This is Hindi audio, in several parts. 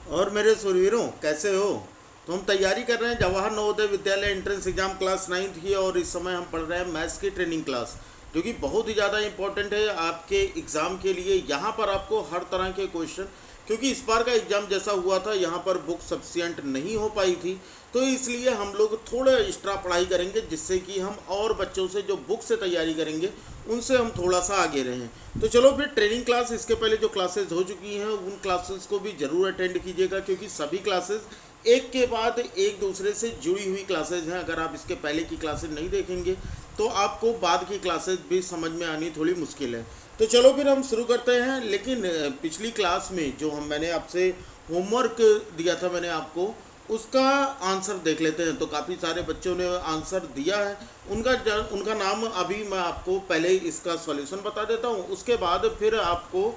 और मेरे सुरवीरों, कैसे हो? तो हम तैयारी कर रहे हैं Jawahar Navodaya Vidyalaya entrance exam class 9th की, और इस समय हम पढ़ रहे हैं मैथ्स की ट्रेनिंग क्लास, जो कि बहुत ही ज़्यादा इंपॉर्टेंट है आपके एग्ज़ाम के लिए। यहाँ पर आपको हर तरह के क्वेश्चन, क्योंकि इस बार का एग्ज़ाम जैसा हुआ था यहाँ पर बुक सफिशिएंट नहीं हो पाई थी, तो इसलिए हम लोग थोड़ा एक्स्ट्रा पढ़ाई करेंगे, जिससे कि हम और बच्चों से जो बुक से तैयारी करेंगे उनसे हम थोड़ा सा आगे रहें। तो चलो फिर ट्रेनिंग क्लास, इसके पहले जो क्लासेस हो चुकी हैं उन क्लासेस को भी ज़रूर अटेंड कीजिएगा, क्योंकि सभी क्लासेस एक के बाद एक दूसरे से जुड़ी हुई क्लासेज हैं। अगर आप इसके पहले की क्लासेज नहीं देखेंगे तो आपको बाद की क्लासेज भी समझ में आनी थोड़ी मुश्किल है। तो चलो फिर हम शुरू करते हैं। लेकिन पिछली क्लास में जो मैंने आपसे होमवर्क दिया था, मैंने आपको उसका आंसर देख लेते हैं। तो काफ़ी सारे बच्चों ने आंसर दिया है, उनका नाम अभी मैं आपको पहले इसका सॉल्यूशन बता देता हूँ, उसके बाद फिर आपको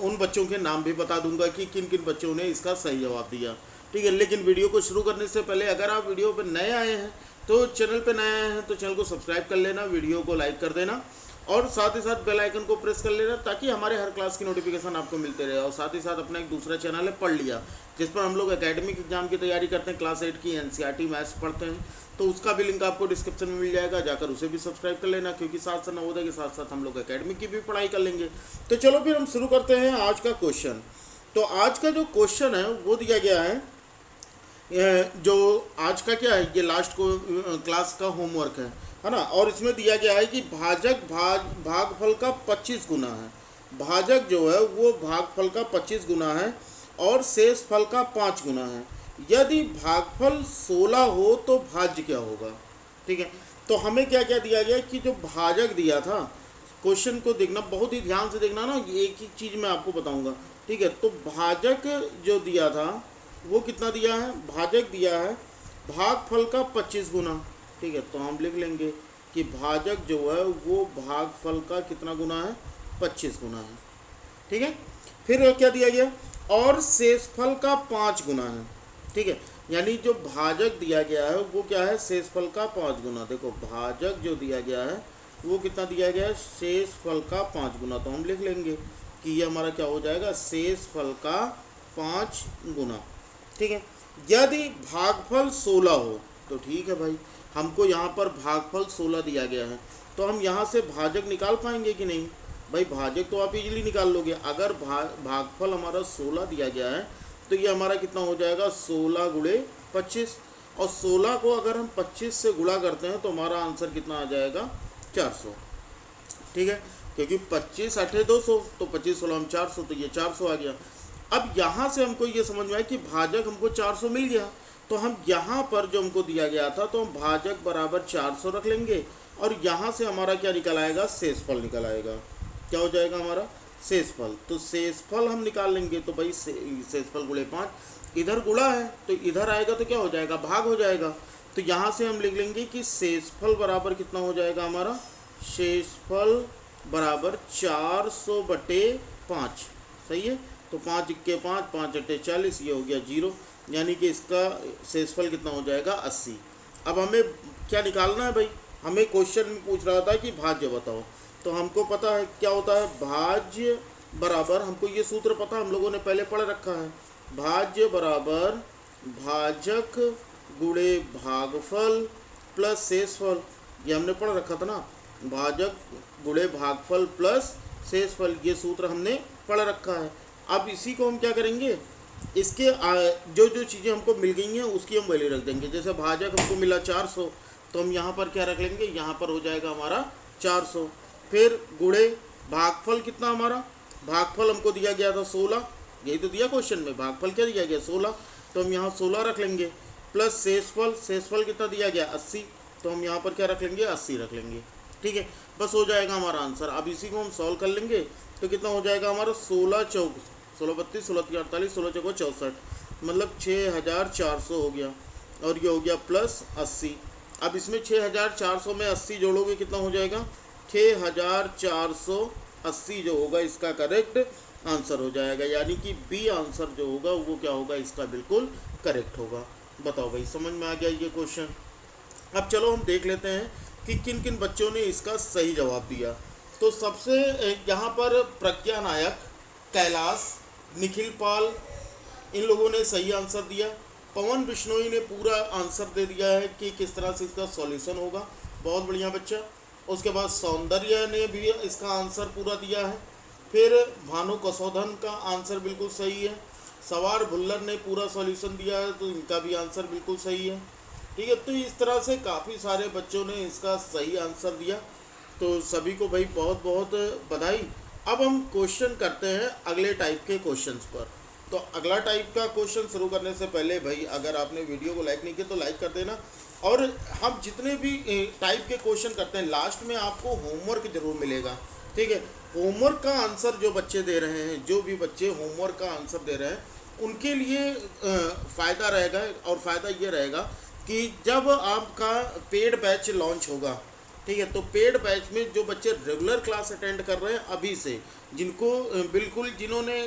उन बच्चों के नाम भी बता दूंगा कि किन किन बच्चों ने इसका सही जवाब दिया। ठीक है, लेकिन वीडियो को शुरू करने से पहले अगर आप वीडियो पर नए आए हैं तो चैनल पर नए आए हैं तो चैनल को सब्सक्राइब कर लेना, वीडियो को लाइक कर देना, और साथ ही साथ बेल आइकन को प्रेस कर लेना, ताकि हमारे हर क्लास की नोटिफिकेशन आपको मिलते रहे। और साथ ही साथ अपना एक दूसरा चैनल है पढ़ लिया, जिस पर हम लोग एकेडमिक एग्जाम की तैयारी करते हैं, क्लास 8 की एनसीईआरटी मैथ्स पढ़ते हैं, तो उसका भी लिंक आपको डिस्क्रिप्शन में मिल जाएगा, जाकर उसे भी सब्सक्राइब कर लेना, क्योंकि साथ साथ नवोदय के साथ साथ हम लोग एकेडमिक की भी पढ़ाई कर लेंगे। तो चलो फिर हम शुरू करते हैं आज का क्वेश्चन। तो आज का जो क्वेश्चन है वो दिया गया है, जो आज का क्या है, ये लास्ट को क्लास का होमवर्क है ना। और इसमें दिया गया है कि भाजक भागफल का 25 गुना है। भाजक जो है वो भागफल का 25 गुना है और शेष फल का 5 गुना है। यदि भागफल 16 हो तो भाज्य क्या होगा? ठीक है, तो हमें क्या क्या दिया गया कि जो भाजक दिया था, क्वेश्चन को देखना, बहुत ही ध्यान से देखना ना, एक ही चीज़ मैं आपको बताऊंगा। ठीक है, तो भाजक जो दिया था वो कितना दिया है? भाजक दिया है भागफल का 25 गुना। ठीक है, तो हम लिख लेंगे कि भाजक जो है वो भागफल का कितना गुना है? 25 गुना है। ठीक है, फिर क्या दिया गया? और शेषफल का 5 गुना है। ठीक है, यानी जो भाजक दिया गया है वो क्या है? शेषफल का 5 गुना। देखो, भाजक जो दिया गया है वो कितना दिया गया है? शेषफल का 5 गुना। तो हम लिख लेंगे कि ये हमारा क्या हो जाएगा? शेषफल का 5 गुना। ठीक है, यदि भागफल 16 हो तो ठीक है भाई, हमको यहाँ पर भागफल 16 दिया गया है, तो हम यहाँ से भाजक निकाल पाएंगे कि नहीं? भाई भाजक तो आप इजीली निकाल लोगे। अगर भागफल हमारा 16 दिया गया है तो ये हमारा कितना हो जाएगा? 16 गुणे 25, और 16 को अगर हम 25 से गुणा करते हैं तो हमारा आंसर कितना आ जाएगा? 400। ठीक है, क्योंकि 25 8 200, तो 25 16 हम 400, तो ये 400 आ गया। अब यहाँ से हमको ये समझ में आया कि भाजक हमको 400 मिल गया, तो हम यहाँ पर जो हमको दिया गया था तो हम भाजक बराबर 400 रख लेंगे, और यहाँ से हमारा क्या निकल आएगा? शेषफल निकल आएगा। क्या हो जाएगा हमारा? शेषफल। तो शेषफल हम निकाल लेंगे, तो भाई शेषफल गुणे 5, इधर गुणा है तो इधर आएगा तो क्या हो जाएगा? भाग हो जाएगा। तो यहाँ से हम लिख लेंगे कि शेषफल बराबर कितना हो जाएगा हमारा? शेषफल बराबर 400/5। सही है, तो 5 इक्के 5, 5 अट्टे 40, ये हो गया 0, यानी कि इसका शेषफल कितना हो जाएगा? 80। अब हमें क्या निकालना है भाई? हमें क्वेश्चन में पूछ रहा था कि भाज्य बताओ, तो हमको पता है क्या होता है भाज्य बराबर, हमको ये सूत्र पता, हम लोगों ने पहले पढ़ रखा है। भाज्य बराबर भाजक गुणे भागफल प्लस शेषफल, ये हमने पढ़ रखा था ना, भाजक गुणे भागफल प्लस शेषफल, ये सूत्र हमने पढ़ रखा है। अब इसी को हम क्या करेंगे? इसके जो जो चीज़ें हमको मिल गई हैं उसकी हम वैल्यू रख देंगे। जैसे भाजक हमको मिला 400, तो हम यहाँ पर क्या रख लेंगे? यहाँ पर हो जाएगा हमारा 400। फिर गुणे भागफल कितना हमारा? भागफल हमको दिया गया था 16, यही तो दिया क्वेश्चन में, भागफल क्या दिया गया? 16, तो हम यहाँ 16 रख लेंगे, प्लस शेषफल, शेषफल कितना दिया गया? 80, तो हम यहाँ पर क्या रख लेंगे? 80 रख लेंगे। ठीक है, बस हो जाएगा हमारा आंसर। अब इसी को हम सॉल्व कर लेंगे, तो कितना हो जाएगा हमारा? 16 चौक 16 32 16 3 48 16 चौको 64, मतलब 6400 हो गया, और ये हो गया प्लस 80। अब इसमें 6400 में 80 जोड़ोगे कितना हो जाएगा? 6480 जो होगा इसका करेक्ट आंसर हो जाएगा, यानी कि बी आंसर जो होगा वो क्या होगा? इसका बिल्कुल करेक्ट होगा। बताओ भाई, समझ में आ गया ये क्वेश्चन? अब चलो हम देख लेते हैं कि किन किन बच्चों ने इसका सही जवाब दिया। तो सबसे यहाँ पर प्रज्ञा नायक, कैलाश, निखिल पाल, इन लोगों ने सही आंसर दिया। पवन बिश्नोई ने पूरा आंसर दे दिया है कि किस तरह से इसका सॉल्यूशन होगा, बहुत बढ़िया बच्चा। उसके बाद सौंदर्य ने भी इसका आंसर पूरा दिया है। फिर भानु कसौधन का आंसर बिल्कुल सही है। सवार भुल्लर ने पूरा सॉल्यूशन दिया है, तो इनका भी आंसर बिल्कुल सही है। ठीक है, तो इस तरह से काफ़ी सारे बच्चों ने इसका सही आंसर दिया, तो सभी को भाई बहुत बहुत बधाई। अब हम क्वेश्चन करते हैं अगले टाइप के क्वेश्चंस पर। तो अगला टाइप का क्वेश्चन शुरू करने से पहले भाई अगर आपने वीडियो को लाइक नहीं किया तो लाइक कर देना। और हम जितने भी टाइप के क्वेश्चन करते हैं लास्ट में आपको होमवर्क जरूर मिलेगा। ठीक है, होमवर्क का आंसर जो बच्चे दे रहे हैं, जो भी बच्चे होमवर्क का आंसर दे रहे हैं उनके लिए फ़ायदा रहेगा। और फ़ायदा ये रहेगा कि जब आपका पेड बैच लॉन्च होगा, ठीक है, तो पेड बैच में जो बच्चे रेगुलर क्लास अटेंड कर रहे हैं अभी से, जिनको बिल्कुल जिन्होंने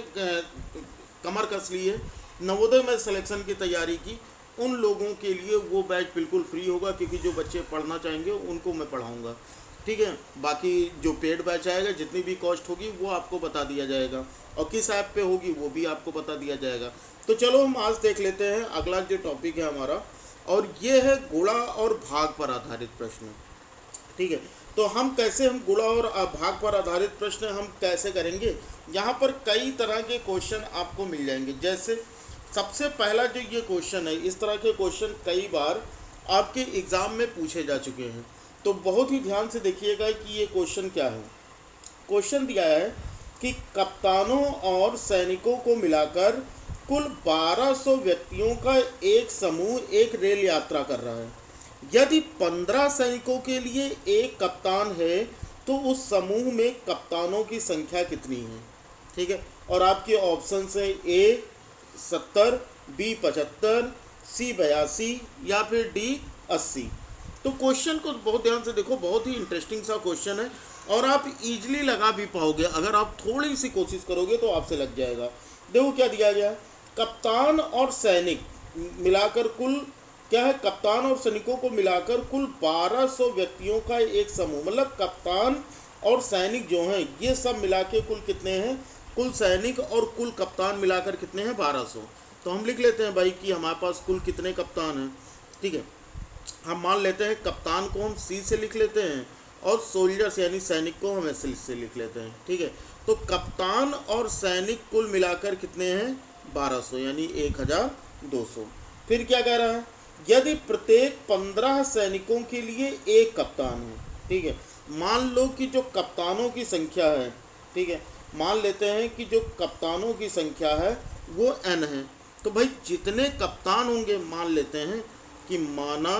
कमर कस ली है, नवोदय में सिलेक्शन की तैयारी की, उन लोगों के लिए वो बैच बिल्कुल फ्री होगा, क्योंकि जो बच्चे पढ़ना चाहेंगे उनको मैं पढ़ाऊँगा। ठीक है, बाकी जो पेड बैच आएगा जितनी भी कॉस्ट होगी वो आपको बता दिया जाएगा, और किस ऐप पे होगी वो भी आपको बता दिया जाएगा। तो चलो हम आज देख लेते हैं अगला जो टॉपिक है हमारा, और ये है गुणा और भाग पर आधारित प्रश्न। ठीक है, तो हम गुणा और भाग पर आधारित प्रश्न हम कैसे करेंगे। यहाँ पर कई तरह के क्वेश्चन आपको मिल जाएंगे। जैसे सबसे पहला जो ये क्वेश्चन है, इस तरह के क्वेश्चन कई बार आपके एग्ज़ाम में पूछे जा चुके हैं, तो बहुत ही ध्यान से देखिएगा कि ये क्वेश्चन क्या है। क्वेश्चन दिया है कि कप्तानों और सैनिकों को मिलाकर कुल 1200 व्यक्तियों का एक समूह एक रेल यात्रा कर रहा है। यदि 15 सैनिकों के लिए एक कप्तान है तो उस समूह में कप्तानों की संख्या कितनी है। ठीक है, और आपके ऑप्शन है ए 70, बी 75, सी 82 या फिर डी 80। तो क्वेश्चन को बहुत ध्यान से देखो, बहुत ही इंटरेस्टिंग सा क्वेश्चन है और आप इजीली लगा भी पाओगे। अगर आप थोड़ी सी कोशिश करोगे तो आपसे लग जाएगा। देखो क्या दिया गया है, कप्तान और सैनिक मिलाकर कुल क्या है, कप्तान और सैनिकों को मिलाकर कुल 1200 व्यक्तियों का एक समूह, मतलब कप्तान और सैनिक जो हैं ये सब मिला के कुल कितने हैं, कुल सैनिक और कुल कप्तान मिलाकर कितने हैं 1200। तो हम लिख लेते हैं भाई कि हमारे पास कुल कितने कप्तान हैं। ठीक है, हम मान लेते हैं कप्तान को हम सी से लिख लेते हैं और सोल्जर्स यानी सैनिक को हम एस से लिख लेते हैं। ठीक है, तो कप्तान और सैनिक कुल मिलाकर कितने हैं 1200 यानी 1200। फिर क्या कह रहा है, यदि प्रत्येक 15 सैनिकों के लिए एक कप्तान है। ठीक है, मान लो कि जो कप्तानों की संख्या है, ठीक है, मान लेते हैं कि जो कप्तानों की संख्या है वो n है। तो भाई जितने कप्तान होंगे, मान लेते हैं कि माना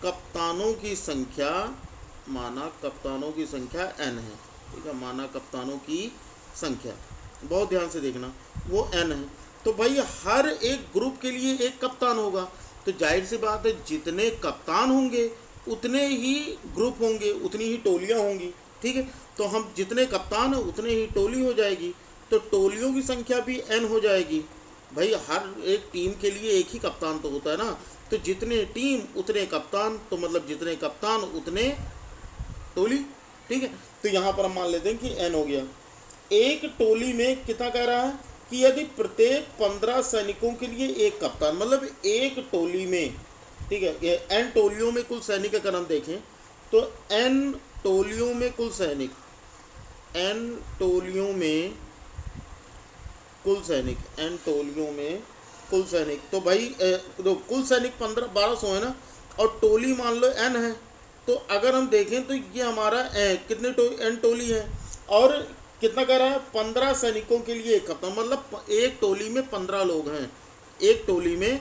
कप्तानों की संख्या n है। ठीक है, माना कप्तानों की संख्या, बहुत ध्यान से देखना, वो n है। तो भाई हर एक ग्रुप के लिए एक कप्तान होगा, तो जाहिर सी बात है जितने कप्तान होंगे उतने ही ग्रुप होंगे, उतनी ही टोलियां होंगी। ठीक है, तो हम जितने कप्तान हैं उतने ही टोली हो जाएगी, तो टोलियों की संख्या भी n हो जाएगी। भाई हर एक टीम के लिए एक ही कप्तान तो होता है ना, तो जितने टीम उतने कप्तान, तो मतलब जितने कप्तान उतने टोली। ठीक है, तो यहाँ पर हम मान लेते हैं कि n हो गया। एक टोली में कितना कह रहा है कि यदि प्रत्येक 15 सैनिकों के लिए एक कप्तान, मतलब एक टोली में, ठीक है, ये n टोलियों में कुल सैनिक अगर हम देखें तो n टोलियों में कुल सैनिक, n टोलियों में कुल सैनिक, n टोलियों में कुल सैनिक, तो भाई तो कुल सैनिक 1200 है ना, और टोली मान लो n है। तो अगर हम देखें तो ये हमारा कितने n टोली है, और कितना कह रहा है 15 सैनिकों के लिए एक कप्तान, मतलब एक टोली में 15 लोग हैं एक टोली में,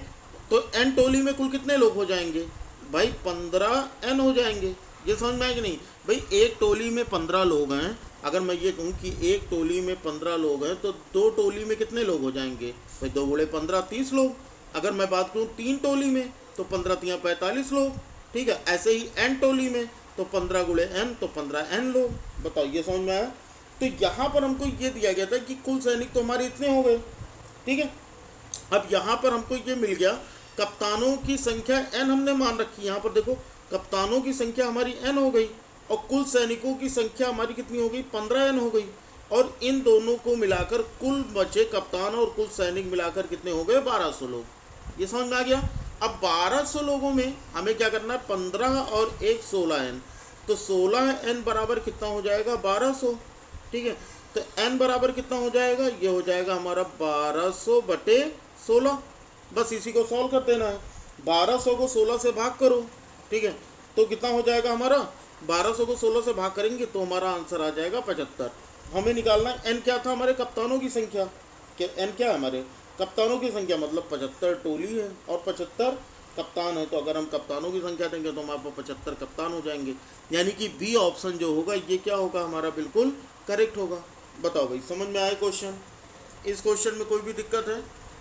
तो n टोली में कुल कितने लोग हो जाएंगे भाई 15 n हो जाएंगे। ये समझ में आए कि नहीं भाई, एक टोली में 15 लोग हैं। अगर मैं ये कहूँ कि एक टोली में 15 लोग हैं तो दो टोली में कितने लोग हो जाएंगे भाई, 2 गुणे 15 30 लोग। अगर मैं बात करूँ 3 टोली में तो 15 3 45 लोग। ठीक है, ऐसे ही n टोली में तो 15 गुणे n तो 15n लोग। बताओ ये समझ में आया। तो यहाँ पर हमको ये दिया गया था कि कुल सैनिक तो हमारे इतने हो गए। ठीक है, अब यहाँ पर हमको ये मिल गया कप्तानों की संख्या n हमने मान रखी। यहाँ पर देखो कप्तानों की संख्या हमारी n हो गई और कुल सैनिकों की संख्या हमारी कितनी हो गई 15n हो गई। और इन दोनों को मिलाकर कुल बचे कप्तान और कुल सैनिक मिलाकर कितने हो गए, 1200 लोग। ये समझ में आ गया। अब 1200 लोगों में हमें क्या करना है, 15 और 1 16n, तो 16n बराबर कितना हो जाएगा, 1200। ठीक है, तो n बराबर कितना हो जाएगा, ये हो जाएगा हमारा 1200 बटे 16। बस इसी को सॉल्व कर देना है। 1200 को 16 से भाग करो। ठीक है, तो कितना हो जाएगा हमारा, 1200 को 16 से भाग करेंगे तो हमारा आंसर आ जाएगा 75। हमें निकालना है n क्या था, हमारे कप्तानों की संख्या। n क्या है, हमारे कप्तानों की संख्या, मतलब 75 टोली है और 75 कप्तान है। तो अगर हम कप्तानों की संख्या देंगे तो हमारे पास 75 कप्तान हो जाएंगे। यानी कि बी ऑप्शन जो होगा ये क्या होगा, हमारा बिल्कुल करेक्ट होगा। बताओ भाई, समझ में आया क्वेश्चन? इस क्वेश्चन में कोई भी दिक्कत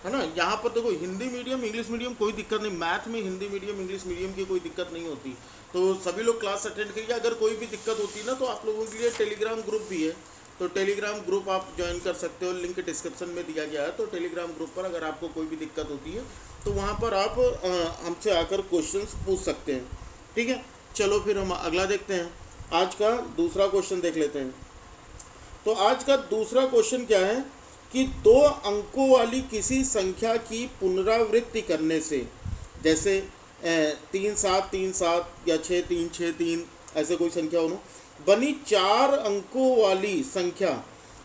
है ना? यहाँ पर देखो, हिंदी मीडियम इंग्लिश मीडियम कोई दिक्कत नहीं, मैथ में हिंदी मीडियम इंग्लिश मीडियम की कोई दिक्कत नहीं होती। तो सभी लोग क्लास अटेंड करिए। अगर कोई भी दिक्कत होती है ना, तो आप लोगों के लिए टेलीग्राम ग्रुप भी है, तो टेलीग्राम ग्रुप आप ज्वाइन कर सकते हो। लिंक डिस्क्रिप्शन में दिया गया है। तो टेलीग्राम ग्रुप पर अगर आपको कोई भी दिक्कत होती है तो वहाँ पर आप हमसे आकर क्वेश्चंस पूछ सकते हैं। ठीक है, चलो फिर हम अगला देखते हैं। आज का दूसरा क्वेश्चन देख लेते हैं। तो आज का दूसरा क्वेश्चन क्या है कि 2 अंकों वाली किसी संख्या की पुनरावृत्ति करने से, जैसे 3 7 3 7 या 6 3 6 3 ऐसे कोई संख्या हो, बनी 4 अंकों वाली संख्या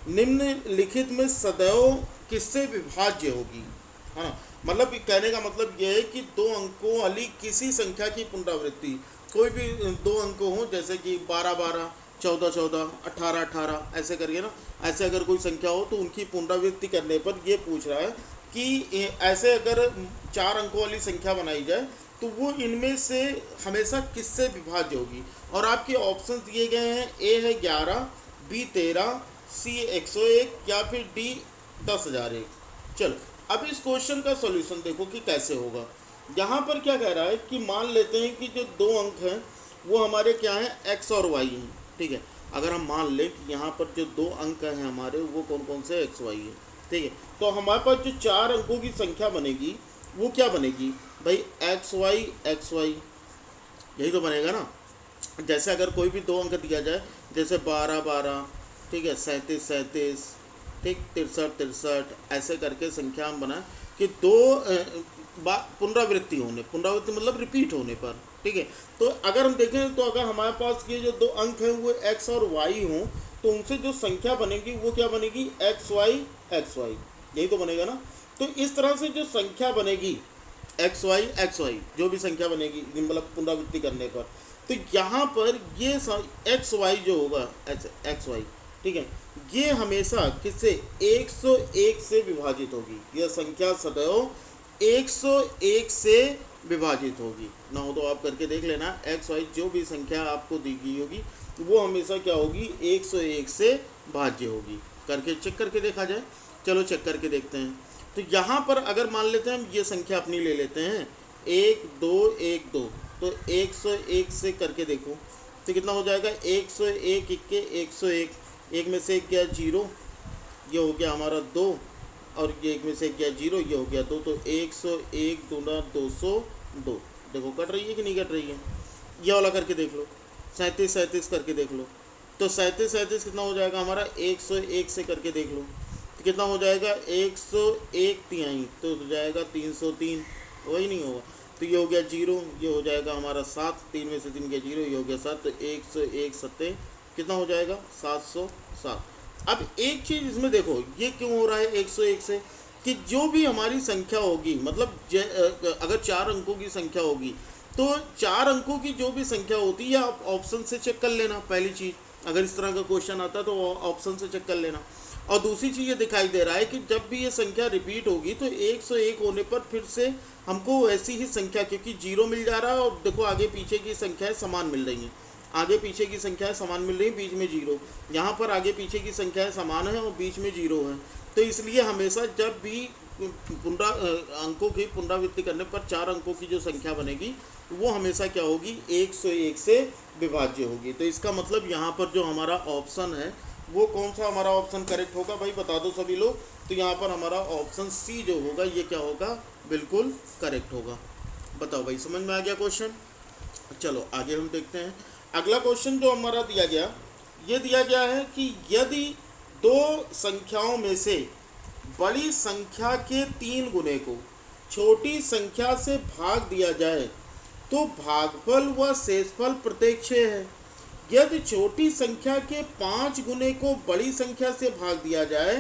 निम्नलिखित में सदैव किससे विभाज्य होगी। है ना, मतलब कहने का मतलब यह है कि 2 अंकों वाली किसी संख्या की पुनरावृत्ति, कोई भी 2 अंक हो, जैसे कि 12 12 14 14 18 18 ऐसे करिए ना, ऐसे अगर कोई संख्या हो तो उनकी पुनरावृत्ति करने पर ये पूछ रहा है कि ऐसे अगर 4 अंकों वाली संख्या बनाई जाए तो वो इनमें से हमेशा किससे विभाज्य होगी। और आपके ऑप्शन दिए गए हैं, ए है 11, बी 13, सी 101 या फिर डी 10,001। चलो अब इस क्वेश्चन का सॉल्यूशन देखो कि कैसे होगा। यहाँ पर क्या कह रहा है कि मान लेते हैं कि जो 2 अंक हैं वो हमारे क्या हैं, एक्स और वाई हैं। ठीक है, अगर हम मान लें कि यहाँ पर जो 2 अंक हैं हमारे वो कौन कौन से एक्स वाई है। ठीक है, तो हमारे पास जो 4 अंकों की संख्या बनेगी वो क्या बनेगी भाई, एक्स वाई, यही तो बनेगा ना। जैसे अगर कोई भी 2 अंक दिया जाए, जैसे 12 12, ठीक है, 37 37, ठीक, 63 63, ऐसे करके संख्या हम बनाएं कि 2 पुनरावृत्ति मतलब रिपीट होने पर। ठीक है, तो अगर हम देखें तो अगर हमारे पास ये जो 2 अंक हैं वो एक्स और वाई हों तो उनसे जो संख्या बनेगी वो क्या बनेगी, एक्स वाई, यही तो बनेगा ना। तो इस तरह से जो संख्या बनेगी एक्स वाई जो भी संख्या बनेगी मतलब पुनरावृत्ति करने पर, तो यहाँ पर ये एक्स वाई जो होगा, एक्स वाई, ठीक है, ये हमेशा किससे, 101 से विभाजित होगी। यह संख्या सदैव 101 से विभाजित होगी ना। हो तो आप करके देख लेना, एक्स वाई जो भी संख्या आपको दी गई होगी वो हमेशा क्या होगी, 101 से भाज्य होगी। करके चेक करके देखा जाए। चलो चेक करके देखते हैं। तो यहाँ पर अगर मान लेते हैं हम ये संख्या अपनी ले लेते हैं 1 2 1 2, तो 101 से करके देखो तो कितना हो जाएगा, 101 इक्के 101, एक में से एक गया 0, ये हो गया हमारा 2, और ये एक में से एक गया 0, ये हो गया 2, तो 101 दूना 202। देखो कट रही है कि नहीं कट रही है। ये वाला करके देख लो, 37 37 करके देख लो, तो 37 37 कितना हो जाएगा हमारा, 101 से करके देख लो तो कितना हो जाएगा, 101 तिहाई, तो हो जाएगा 303, वही नहीं होगा। तो ये हो गया 0, ये हो जाएगा हमारा 7, 3 में से 3 गया 0, ये हो गया 7, तो 101 सत्ते कितना हो जाएगा, 707। अब एक चीज़ इसमें देखो, ये क्यों हो रहा है 101 से, कि जो भी हमारी संख्या होगी, मतलब अगर 4 अंकों की संख्या होगी तो 4 अंकों की जो भी संख्या होती है आप ऑप्शन से चेक कर लेना। पहली चीज़, अगर इस तरह का क्वेश्चन आता है तो ऑप्शन से चेक कर लेना। और दूसरी चीज़ ये दिखाई दे रहा है कि जब भी ये संख्या रिपीट होगी तो 101 होने पर फिर से हमको वैसी ही संख्या, क्योंकि 0 मिल जा रहा है और देखो आगे पीछे की संख्याएं समान मिल रही हैं, आगे पीछे की संख्याएं समान मिल रही हैं, बीच में 0, यहाँ पर आगे पीछे की संख्याएं समान हैं और बीच में 0 है। तो इसलिए हमेशा जब भी अंकों की पुनरावृत्ति करने पर 4 अंकों की जो संख्या बनेगी वो हमेशा क्या होगी, 101 से विभाज्य होगी। तो इसका मतलब यहाँ पर जो हमारा ऑप्शन है वो कौन सा हमारा ऑप्शन करेक्ट होगा भाई, बता दो सभी लोग। तो यहाँ पर हमारा ऑप्शन सी जो होगा ये क्या होगा, बिल्कुल करेक्ट होगा। बताओ भाई, समझ में आ गया क्वेश्चन। चलो आगे हम देखते हैं। अगला क्वेश्चन जो हमारा दिया गया, ये दिया गया है कि यदि दो संख्याओं में से बड़ी संख्या के 3 गुने को छोटी संख्या से भाग दिया जाए तो भागफल व शेषफल प्रत्येक 6 है। यदि छोटी संख्या के 5 गुने को बड़ी संख्या से भाग दिया जाए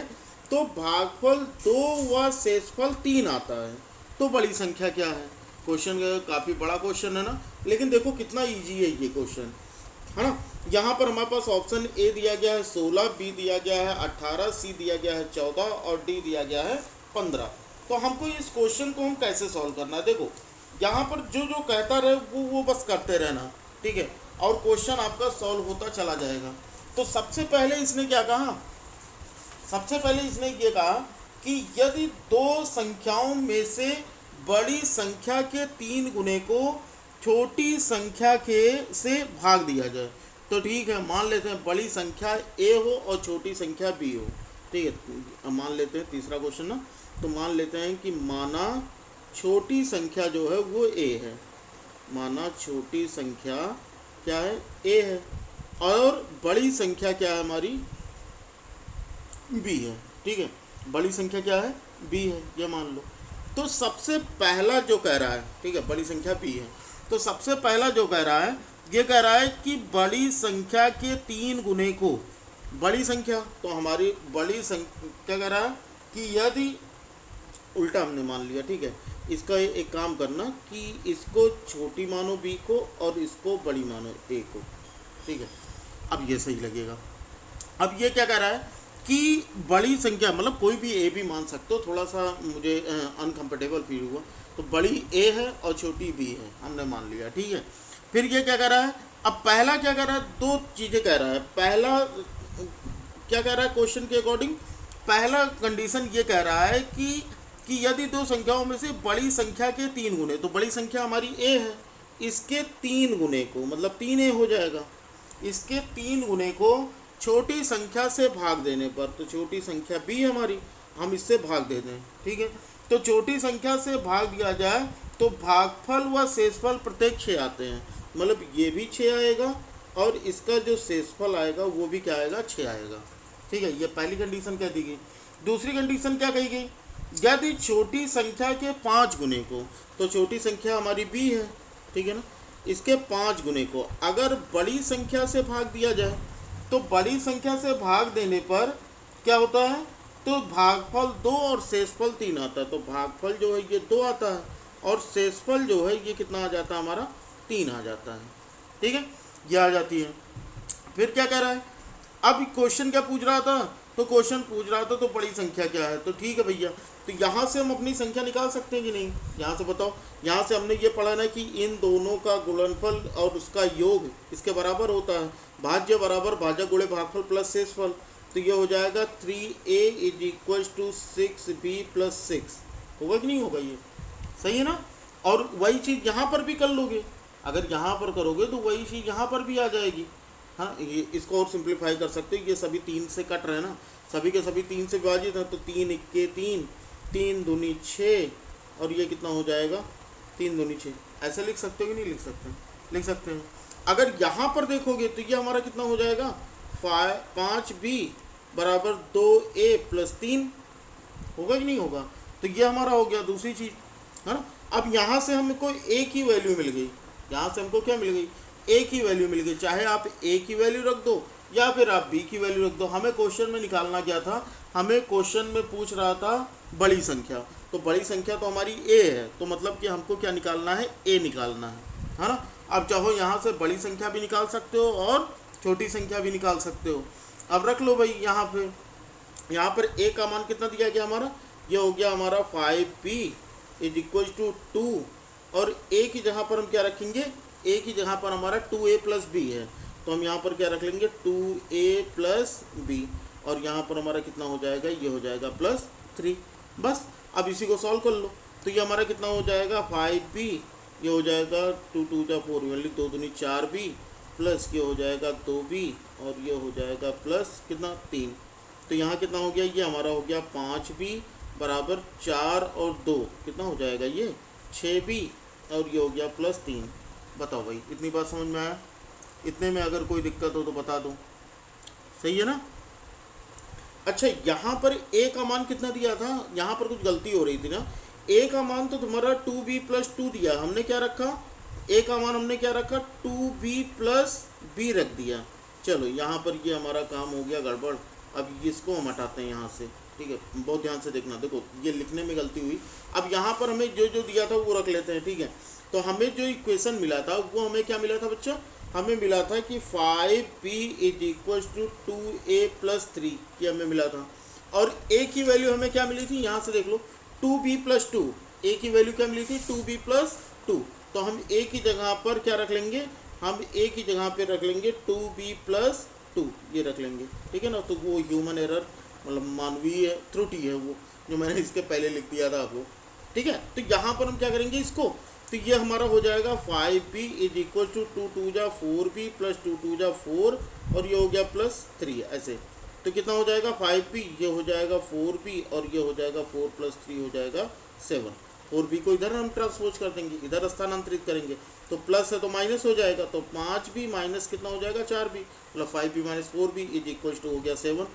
तो भागफल 2 व शेषफल 3 आता है। तो बड़ी संख्या क्या है? क्वेश्चन काफ़ी बड़ा क्वेश्चन है ना, लेकिन देखो कितना इजी है ये क्वेश्चन, है ना। यहाँ पर हमारे पास ऑप्शन ए दिया गया है 16, बी दिया गया है 18, सी दिया गया है 14 और डी दिया गया है 15। तो हमको इस क्वेश्चन को हम कैसे सॉल्व करना है? देखो यहाँ पर जो जो कहता रहे वो बस करते रहना, ठीक है, और क्वेश्चन आपका सॉल्व होता चला जाएगा। तो सबसे पहले इसने क्या कहा? सबसे पहले इसने ये कहा कि यदि दो संख्याओं में से बड़ी संख्या के 3 गुने को छोटी संख्या के से भाग दिया जाए तो ठीक है, मान लेते हैं बड़ी संख्या ए हो और छोटी संख्या बी हो, ठीक है। मान लेते हैं तीसरा क्वेश्चन ना, तो मान लेते हैं कि माना छोटी संख्या जो है वो ए है, माना छोटी संख्या क्या है? ए है, और बड़ी संख्या क्या है हमारी? बी है, ठीक है। बड़ी संख्या क्या है? बी है, ये मान लो। तो सबसे पहला जो कह रहा है, ठीक है, बड़ी संख्या बी है, तो सबसे पहला जो कह रहा है ये कह रहा है कि बड़ी संख्या के 3 गुने को, बड़ी संख्या तो हमारी बड़ी संख्या क्या कह रहा है कि यदि उल्टा हमने मान लिया, ठीक है, इसका एक काम करना कि इसको छोटी मानो बी को और इसको बड़ी मानो ए को, ठीक है। अब ये सही लगेगा। अब ये क्या कह रहा है कि बड़ी संख्या मतलब कोई भी ए भी मान सकते हो, थोड़ा सा मुझे अनकंफर्टेबल फील हुआ, तो बड़ी ए है और छोटी बी है, हमने मान लिया, ठीक है। फिर ये क्या कह रहा है? अब पहला क्या कह रहा है? 2 चीज़ें कह रहा है। पहला क्या कह रहा है क्वेश्चन के अकॉर्डिंग? पहला कंडीशन ये कह रहा है कि यदि दो संख्याओं में से बड़ी संख्या के 3 गुने, तो बड़ी संख्या हमारी ए है, इसके 3 गुने को मतलब 3a हो जाएगा, इसके 3 गुने को छोटी संख्या से भाग देने पर, तो छोटी संख्या बी हमारी, हम इससे भाग दे दें, ठीक है। तो छोटी संख्या से भाग दिया जाए तो भागफल व शेषफल प्रत्येक 6 आते हैं, मतलब ये भी 6 आएगा और इसका जो शेषफल आएगा वो भी क्या आएगा? 6 आएगा, ठीक है। ये पहली कंडीशन कह दी गई। दूसरी कंडीशन क्या कही गई? यदि छोटी संख्या के 5 गुने को, तो छोटी संख्या हमारी बी है, ठीक है ना, इसके 5 गुने को अगर बड़ी संख्या से भाग दिया जाए तो बड़ी संख्या से भाग देने पर क्या होता है? तो भागफल 2 और शेषफल 3 आता है। तो भागफल जो है ये 2 आता है और शेषफल जो है ये कितना आ जाता है हमारा? 3 आ जाता है, ठीक है, ये आ जाती है। फिर क्या कह रहा है? अब क्वेश्चन क्या पूछ रहा था? तो क्वेश्चन पूछ रहा था तो बड़ी संख्या क्या है, तो ठीक है भैया, तो यहाँ से हम अपनी संख्या निकाल सकते हैं कि नहीं? यहाँ से बताओ। यहाँ से हमने ये पढ़ा ना कि इन दोनों का गुणनफल और उसका योग इसके बराबर होता है, भाज्य बराबर भाजक गुणे भागफल प्लस शेषफल। तो ये हो जाएगा 3a = 6b + 6, होगा कि नहीं होगा? ये सही है ना। और वही चीज़ यहाँ पर भी कर लोगे, अगर यहाँ पर करोगे तो वही चीज़ यहाँ पर भी आ जाएगी। हाँ, ये इसको और सिंप्लीफाई कर सकते हो, ये सभी 3 से कट रहे हैं ना, सभी के सभी 3 से विभाजित हैं, तो 3 × 3, 3 दूनी 6, और ये कितना हो जाएगा? 3 दूनी 6। ऐसे लिख सकते हो कि नहीं लिख सकते? लिख सकते हैं। अगर यहाँ पर देखोगे तो ये हमारा कितना हो जाएगा? 5b = 2a + 3, होगा कि नहीं होगा? तो ये हमारा हो गया दूसरी चीज़, है ना। अब यहाँ से हमको a की वैल्यू मिल गई, यहाँ से हमको क्या मिल गई? a की वैल्यू मिल गई। चाहे आप a की वैल्यू रख दो या फिर आप b की वैल्यू रख दो। हमें क्वेश्चन में निकालना क्या था? हमें क्वेश्चन में पूछ रहा था बड़ी संख्या, तो बड़ी संख्या तो हमारी a है, तो मतलब कि हमको क्या निकालना है? a निकालना है ना। अब चाहो यहाँ से बड़ी संख्या भी निकाल सकते हो और छोटी संख्या भी निकाल सकते हो। अब रख लो भाई यहाँ पर a का मान कितना दिया गया हमारा? ये हो गया हमारा 5p = 2, और a की जगह पर हम क्या रखेंगे? a की जगह पर हमारा 2a + b है, तो हम यहाँ पर क्या रख लेंगे? 2a + b, और यहाँ पर हमारा कितना हो जाएगा? ये हो जाएगा +3। बस अब इसी को सॉल्व कर लो, तो ये हमारा कितना हो जाएगा? 5p, ये हो जाएगा 2 × 2 = 4, 2 दूनी 4b, प्लस ये हो जाएगा 2b, और ये हो जाएगा प्लस कितना? 3। तो यहाँ कितना हो गया? ये हमारा हो गया 5b = 4 और 2 कितना हो जाएगा? ये 6b, और ये हो गया +3। बताओ भाई, इतनी बात समझ में आया? इतने में अगर कोई दिक्कत हो तो बता दो, सही है ना। अच्छा यहाँ पर ए का मान कितना दिया था, यहाँ पर कुछ गलती हो रही थी ना। ए का मान तो तुम्हारा 2b+2 दिया, हमने क्या रखा, ए का मान हमने क्या रखा 2b+b रख दिया। चलो यहाँ पर ये हमारा काम हो गया गड़बड़। अब इसको हम हटाते हैं यहाँ से, ठीक है, बहुत ध्यान से देखना। देखो ये लिखने में गलती हुई। अब यहाँ पर हमें जो जो दिया था वो रख लेते हैं, ठीक है। तो हमें जो इक्वेशन मिला था वो हमें क्या मिला था बच्चा, हमें मिला था कि 5b = 2a+3 ये हमें मिला था। और a की वैल्यू हमें क्या मिली थी, यहाँ से देख लो 2b+2, a की वैल्यू क्या मिली थी 2b+2। तो हम a की जगह पर क्या रख लेंगे, हम a की जगह पर रख लेंगे 2b+2 ये रख लेंगे, ठीक है ना। तो वो ह्यूमन एरर मतलब मानवीय त्रुटि है वो, जो मैंने इसके पहले लिख दिया था आपको, ठीक है। तो यहाँ पर हम क्या करेंगे इसको, तो ये हमारा हो जाएगा 5b = 2 2 जा 4b + 2 2 जा 4 और ये हो गया +3 ऐसे। तो कितना हो जाएगा 5b, ये हो जाएगा 4b और ये हो जाएगा 4 + 3 हो जाएगा 7। 4b को इधर हम ट्रांसपोज कर देंगे, इधर स्थानांतरित करेंगे तो प्लस है तो माइनस हो जाएगा। तो 5b माइनस कितना हो जाएगा 4b, मतलब 5b - 4b = हो गया 7।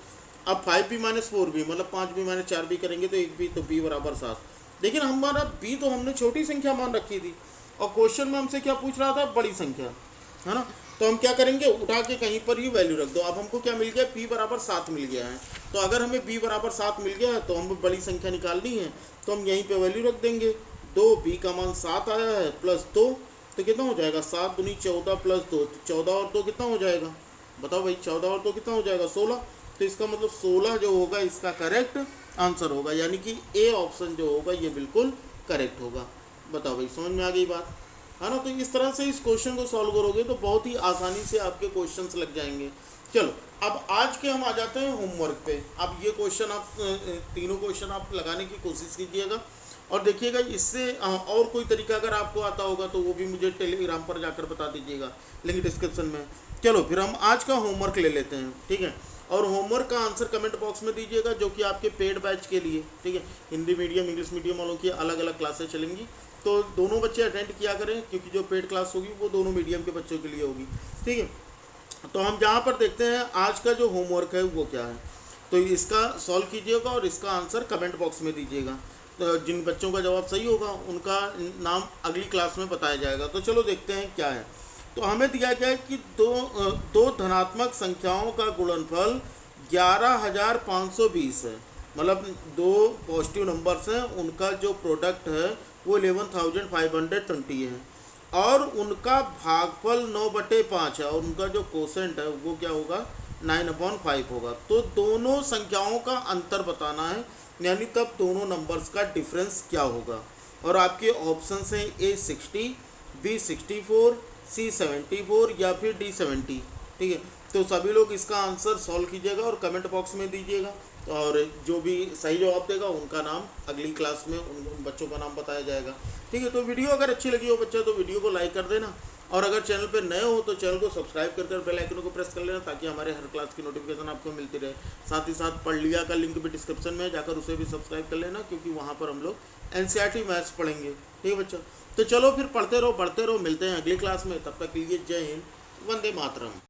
अब 5b - 4b मतलब 5b - 4b करेंगे तो 1b, तो b = 7। लेकिन हमारा b तो हमने छोटी संख्या मान रखी थी और क्वेश्चन में हमसे क्या पूछ रहा था, बड़ी संख्या, है ना। तो हम क्या करेंगे, उठा के कहीं पर ही वैल्यू रख दो। अब हमको क्या मिल गया, p = 7 मिल गया है। तो अगर हमें b = 7 मिल गया है तो हम बड़ी संख्या निकालनी है, तो हम यहीं पे वैल्यू रख देंगे 2, b का मान 7 आया है +2, तो कितना हो जाएगा 7 दूनी 14 + 2, 14 और 2 कितना हो जाएगा, बताओ भाई, 14 और 2 कितना हो जाएगा 16। तो इसका मतलब 16 जो होगा इसका करेक्ट आंसर होगा, यानी कि ए ऑप्शन जो होगा ये बिल्कुल करेक्ट होगा। बताओ भाई, समझ में आ गई बात, है ना। तो इस तरह से इस क्वेश्चन को सॉल्व करोगे तो बहुत ही आसानी से आपके क्वेश्चंस लग जाएंगे। चलो अब आज के हम आ जाते हैं होमवर्क पे। अब ये क्वेश्चन आप तीनों क्वेश्चन आप लगाने की कोशिश कीजिएगा और देखिएगा, इससे और कोई तरीका अगर आपको आता होगा तो वो भी मुझे टेलीग्राम पर जाकर बता दीजिएगा, लिंक डिस्क्रिप्शन में। चलो फिर हम आज का होमवर्क ले लेते हैं, ठीक है। और होमवर्क का आंसर कमेंट बॉक्स में दीजिएगा, जो कि आपके पेड बैच के लिए, ठीक है। हिंदी मीडियम इंग्लिश मीडियम वालों की अलग अलग क्लासेस चलेंगी, तो दोनों बच्चे अटेंड किया करें, क्योंकि जो पेड क्लास होगी वो दोनों मीडियम के बच्चों के लिए होगी, ठीक है। तो हम जहाँ पर देखते हैं आज का जो होमवर्क है वो क्या है, तो इसका सॉल्व कीजिएगा और इसका आंसर कमेंट बॉक्स में दीजिएगा। तो जिन बच्चों का जवाब सही होगा उनका नाम अगली क्लास में बताया जाएगा। तो चलो देखते हैं क्या है। तो हमें दिया गया है कि दो धनात्मक संख्याओं का गुणनफल 11,520 है, मतलब दो पॉजिटिव नंबर्स हैं, उनका जो प्रोडक्ट है वो 11,520 है और उनका भागफल 9/5 है और उनका जो कोसेंट है वो क्या होगा 9/5 होगा। तो दोनों संख्याओं का अंतर बताना है, यानी तब दोनों नंबर्स का डिफरेंस क्या होगा। और आपके ऑप्शन हैं A 60, B 64, C 74 या फिर D 70, ठीक है। तो सभी लोग इसका आंसर सॉल्व कीजिएगा और कमेंट बॉक्स में दीजिएगा, और जो भी सही जवाब देगा उनका नाम अगली क्लास में उन बच्चों का नाम बताया जाएगा, ठीक है। तो वीडियो अगर अच्छी लगी हो बच्चा तो वीडियो को लाइक कर देना, और अगर चैनल पर नए हो तो चैनल को सब्सक्राइब कर बेल आइकन को प्रेस कर लेना, ताकि हमारे हर क्लास की नोटिफिकेशन आपको मिलती रहे। साथ ही साथ पढ़ लिया का लिंक भी डिस्क्रिप्शन में जाकर उसे भी सब्सक्राइब कर लेना, क्योंकि वहाँ पर हम लोग NCERT मैथ्स पढ़ेंगे, ठीक है बच्चा। तो चलो फिर पढ़ते रहो, बढ़ते रहो, मिलते हैं अगली क्लास में। तब तक के लिए जय हिंद, वंदे मातरम।